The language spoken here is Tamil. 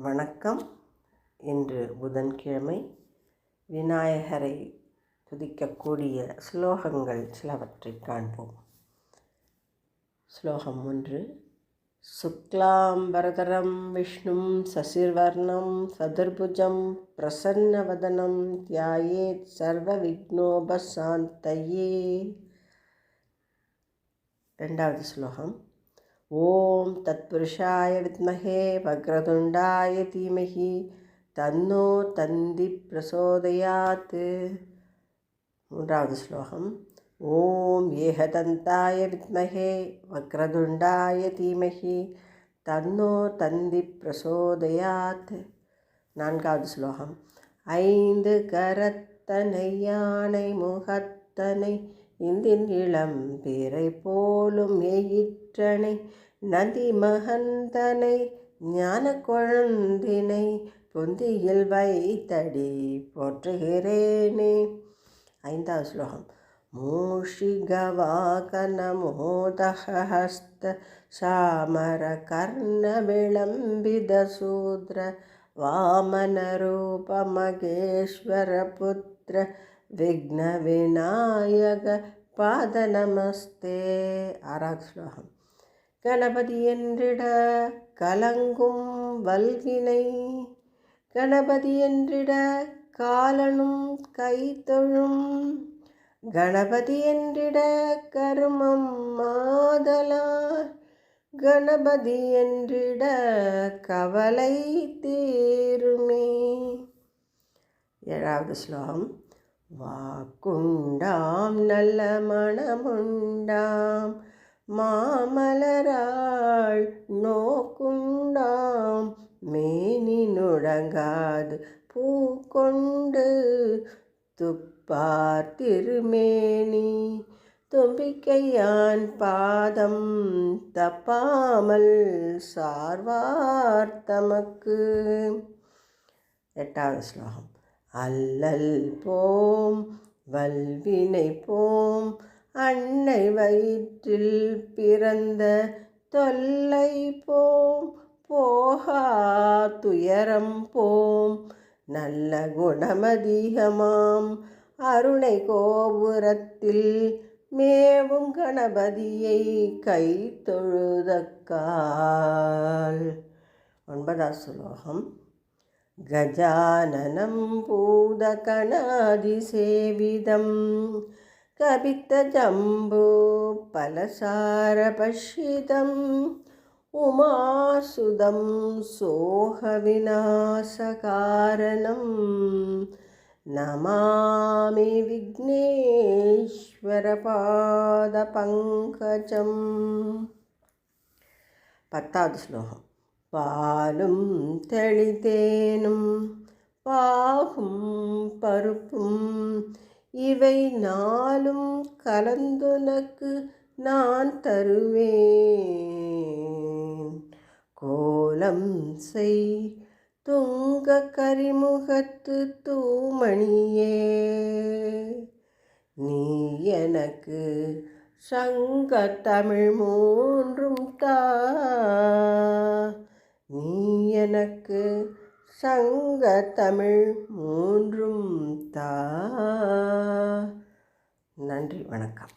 வணக்கம். இன்று புதன்கிழமை. விநாயகரை துதிக்கக்கூடிய ஸ்லோகங்கள் சிலவற்றை காண்போம். ஸ்லோகம் 1. சுக்லாம்பரதரம் விஷ்ணும் சசிர்வர்ணம் சதுர்புஜம் பிரசன்னவதனம் த்யாயேத் சர்வ விக்னோபசாந்தயே. 2வது ஸ்லோகம். ஓம் தத்புருஷாய வித்மஹே வக்ரதுண்டாய தீமஹி தன்னோ தந்தி பிரசோதயாத். 3வது ஸ்லோகம். ஓம் ஏகதந்தாய வித்மஹே வக்ரதுண்டாய தீமஹி தன்னோ தந்தி பிரசோதயாத். 4வது ஸ்லோகம். 5 கரத்தனை யானை முகத்தனை இந்தின் இளம் பிறை போலும் எயிற்றனை நந்தி மகந்தனை ஞான கொழுந்தினை பொந்தியில் வைத்தடி போற்றுகிறேனே. 5வது ஸ்லோகம். மூஷிகவாகன மோதஹஸ்த சாமர கர்ண விளம்பித சூத்ர வாமன ரூப மகேஸ்வர புத்திர விக்ன விநாயக பாத நமஸ்தே. 6வது ஸ்லோகம். கணபதி என்றிட கலங்கும் வல்வினை கணபதி என்றிட காலனும் கைத்தொழும் கணபதி என்றிட கருமம் மாதலார் கணபதி என்றிட கவலை தீருமே. 7வது ஸ்லோகம். வாக்குண்டாம் நல்ல மணமுண்டாம் மாமலராள் நோக்குண்டாம் மேனி நுடங்காது பூக்கொண்டு துப்பார் திருமேனி தும்பிக்கையான் பாதம் தப்பாமல் சார்வார் தமக்கு. 8வது ஸ்லோகம். அல்லல் போம் வல்வினை போம் அன்னை வயிற்றில் பிறந்த தொல்லை போம் போகா துயரம் போம் நல்ல குணமதிகமாம் அருணை கோபுரத்தில் மேவும் கணபதியை கை தொழுதக்கால். 9வது ஸ்லோகம். கஜானனம் பூதகணாதிசேவிதம் கபித்த ஜம்பு பலசார பஷ்யிதம் உமாசுதம் சோக விநாசகாரணம் நமாமி விக்னேஸ்வர பாத பங்கஜம். 10வது ஸ்லோகம். பாலும் தெளிதேனும் பாகும் பருப்பும் இவை நாளும் கலந்துனக்கு நான் தருவேன். கோலம் செய் துங்க கரிமுகத்து தூமணியே நீ எனக்கு சங்க தமிழ் 3 தா. நீ எனக்கு சங்க தமிழ் 3 தா. நன்றி, வணக்கம்.